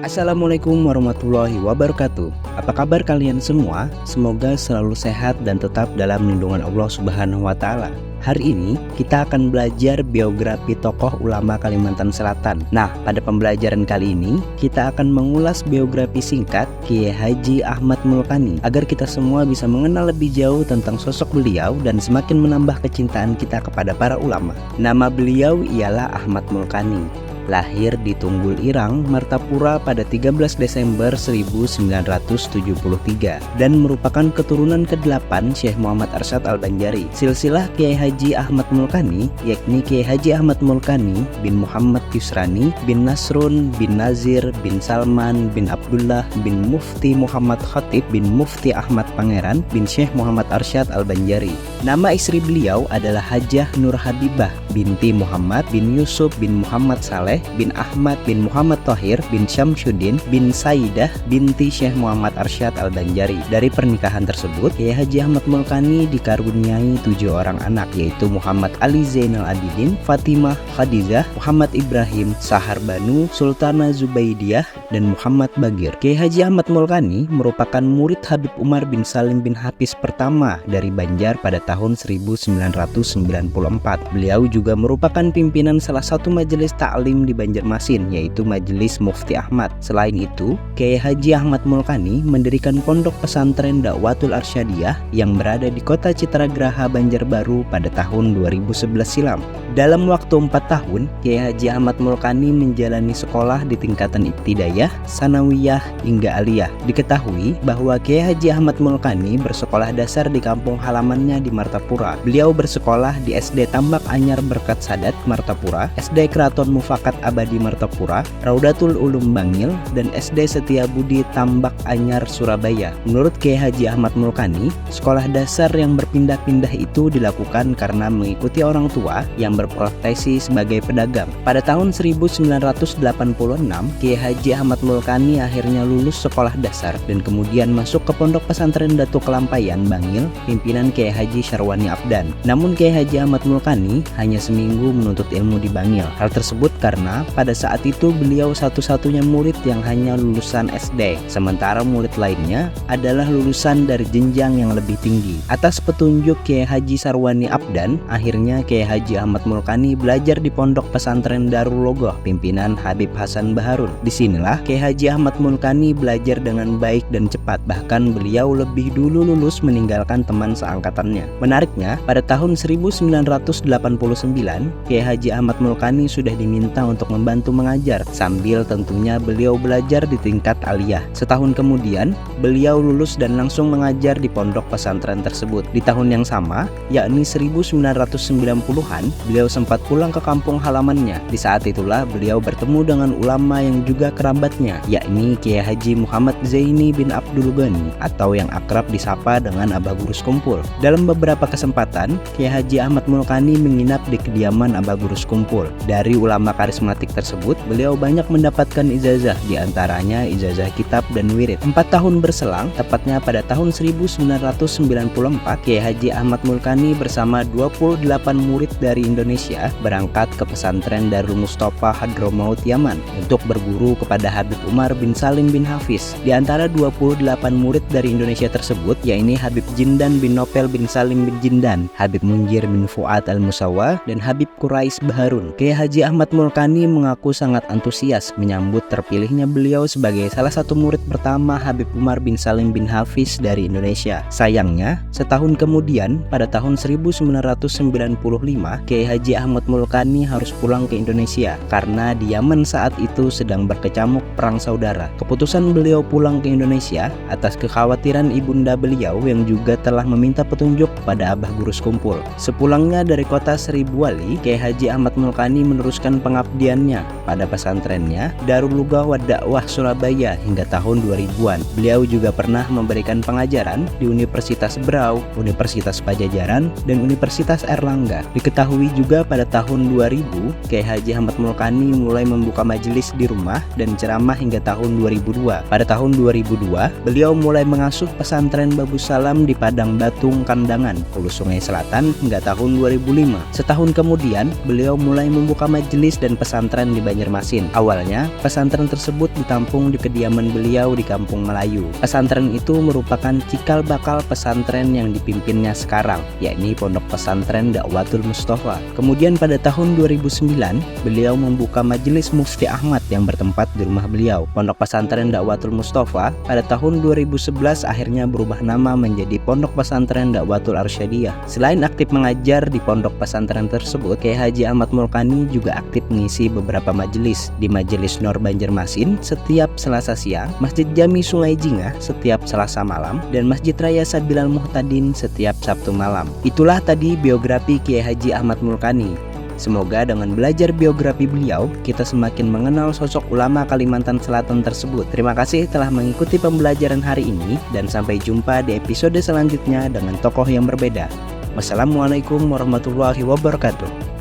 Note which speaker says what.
Speaker 1: Assalamualaikum warahmatullahi wabarakatuh. Apa kabar kalian semua? Semoga selalu sehat dan tetap dalam lindungan Allah Subhanahu wa Ta'ala. Hari ini kita akan belajar biografi tokoh ulama Kalimantan Selatan. Nah, pada pembelajaran kali ini kita akan mengulas biografi singkat Kiai Haji Ahmad Mulkani agar kita semua bisa mengenal lebih jauh tentang sosok beliau dan semakin menambah kecintaan kita kepada para ulama. Nama beliau ialah Ahmad Mulkani. Lahir di Tunggul Irang, Martapura pada 13 Desember 1973 dan merupakan keturunan ke-8 Syekh Muhammad Arsyad Al-Banjari. Silsilah Kiai Haji Ahmad Mulkani yakni Kiai Haji Ahmad Mulkani bin Muhammad Yusrani bin Nasrun bin Nazir bin Salman bin Abdullah bin Mufti Muhammad Khatib bin Mufti Ahmad Pangeran bin Syekh Muhammad Arsyad Al-Banjari. Nama istri beliau adalah Hajah Nur Habibah binti Muhammad bin Yusuf bin Muhammad Saleh bin Ahmad bin Muhammad Thohir bin Syamsuddin bin Saidah binti Syekh Muhammad Arsyad Al-Banjari. Dari pernikahan tersebut, Kiai Haji Ahmad Mulkani dikaruniai 7 orang anak, yaitu Muhammad Ali Zainal Abidin, Fatimah Khadijah, Muhammad Ibrahim, Sahar Banu, Sultana Zubaidiyah, dan Muhammad Bagir. Kiai Haji Ahmad Mulkani merupakan murid Habib Umar bin Salim bin Hafiz pertama dari Banjar pada tahun 1994. Beliau juga merupakan pimpinan salah satu majelis taklim di Banjarmasin, yaitu Majelis Mufti Ahmad. Selain itu, Kiai Haji Ahmad Mulkani mendirikan pondok pesantren Dakwatul Arsyadiyah yang berada di kota Citragraha, Banjarbaru pada tahun 2011 silam. Dalam waktu 4 tahun, Kiai Haji Ahmad Mulkani menjalani sekolah di tingkatan ibtidaiyah, sanawiyah, hingga aliyah. Diketahui bahwa Kiai Haji Ahmad Mulkani bersekolah dasar di kampung halamannya di Martapura. Beliau bersekolah di SD Tambak Anyar Berkat Sadat, Martapura, SD Keraton Mufakat Abadi Martapura, Raudatul Ulum Bangil, dan SD Setia Budi Tambak Anyar Surabaya. Menurut Kiai Haji Ahmad Mulkani, sekolah dasar yang berpindah-pindah itu dilakukan karena mengikuti orang tua yang berprofesi sebagai pedagang. Pada tahun 1986, Kiai Haji Ahmad Mulkani akhirnya lulus sekolah dasar dan kemudian masuk ke Pondok Pesantren Datu Kelampayan Bangil, pimpinan Kiai Haji Syarwani Abdan. Namun Kiai Haji Ahmad Mulkani hanya seminggu menuntut ilmu di Bangil. Hal tersebut karena pada saat itu beliau satu-satunya murid yang hanya lulusan SD, sementara murid lainnya adalah lulusan dari jenjang yang lebih tinggi. Atas petunjuk Kiai Haji Syarwani Abdan, akhirnya Kiai Haji Ahmad Mulkani belajar di Pondok Pesantren Darul Logoh, pimpinan Habib Hasan Baharun. Disinilah Kiai Haji Ahmad Mulkani belajar dengan baik dan cepat, bahkan beliau lebih dulu lulus meninggalkan teman seangkatannya. Menariknya, pada tahun 1989, Kiai Haji Ahmad Mulkani sudah diminta untuk membantu mengajar, sambil tentunya beliau belajar di tingkat aliyah. Setahun kemudian, beliau lulus dan langsung mengajar di pondok pesantren tersebut. Di tahun yang sama, yakni 1990-an, beliau sempat pulang ke kampung halamannya. Di saat itulah beliau bertemu dengan ulama yang juga kerabatnya, yakni Kiai Haji Muhammad Zaini bin Abdul Ghani atau yang akrab disapa dengan Abah Gurus Kumpul. Dalam beberapa kesempatan, Kiai Haji Ahmad Mulkani menginap di kediaman Abah Gurus Kumpul. Dari ulama karismatik tersebut, beliau banyak mendapatkan ijazah, diantaranya ijazah kitab dan wirid. 4 tahun berselang, tepatnya pada tahun 1994, Kiai Haji Ahmad Mulkani bersama 28 murid dari Indonesia berangkat ke pesantren Darul Mustafa Hadramaut Yaman untuk berguru kepada Habib Umar bin Salim bin Hafiz. Di antara 28 murid dari Indonesia tersebut, yakni Habib Jindan bin Nopel bin Salim bin Jindan, Habib Munjir bin Fuad Al-Musawa, dan Habib Quraish Baharun. Kiai Haji Ahmad Mulkani mengaku sangat antusias menyambut terpilihnya beliau sebagai salah satu murid pertama Habib Umar bin Salim bin Hafiz dari Indonesia. Sayangnya, setahun kemudian pada tahun 1995, Kiai Haji Ahmad Mulkani harus pulang ke Indonesia karena di Yaman saat itu sedang berkecamuk perang saudara. Keputusan beliau pulang ke Indonesia atas kekhawatiran ibunda beliau yang juga telah meminta petunjuk kepada Abah Gurus Kumpul. Sepulangnya dari kota Seribu Wali, Kiai Haji Ahmad Mulkani meneruskan pengabdiannya pada pesantrennya Darul Lugah wa Dakwah Surabaya hingga tahun 2000-an. Beliau juga pernah memberikan pengajaran di Universitas Brau, Universitas Pajajaran, dan Universitas Erlangga. Diketahui juga pada tahun 2000, Kiai Haji Ahmad Mulkani mulai membuka majelis di rumah dan ceramah asrama hingga tahun 2002. Pada tahun 2002, beliau mulai mengasuh pesantren Babus Salam di Padang Batung, Kandangan, Hulu Sungai Selatan hingga tahun 2005. Setahun kemudian, beliau mulai membuka majelis dan pesantren di Banjarmasin. Awalnya, pesantren tersebut ditampung di kediaman beliau di Kampung Melayu. Pesantren itu merupakan cikal bakal pesantren yang dipimpinnya sekarang, yakni Pondok Pesantren Dakwatul Mustofa. Kemudian pada tahun 2009, beliau membuka majelis Mufti Ahmad yang bertempat di rumah beliau. Pondok Pesantren Dakwatul Mustofa pada tahun 2011 akhirnya berubah nama menjadi Pondok Pesantren Dakwatul Arsyadiyah. Selain aktif mengajar di pondok pesantren tersebut, Kiai Haji Ahmad Mulkani juga aktif mengisi beberapa majelis di Majelis Nur Banjarmasin setiap Selasa siang, Masjid Jami Sungai Jingah setiap Selasa malam, dan Masjid Raya Sabilal Muhtadin setiap Sabtu malam. Itulah tadi biografi Kiai Haji Ahmad Mulkani. Semoga dengan belajar biografi beliau, kita semakin mengenal sosok ulama Kalimantan Selatan tersebut. Terima kasih telah mengikuti pembelajaran hari ini, dan sampai jumpa di episode selanjutnya dengan tokoh yang berbeda. Wassalamualaikum warahmatullahi wabarakatuh.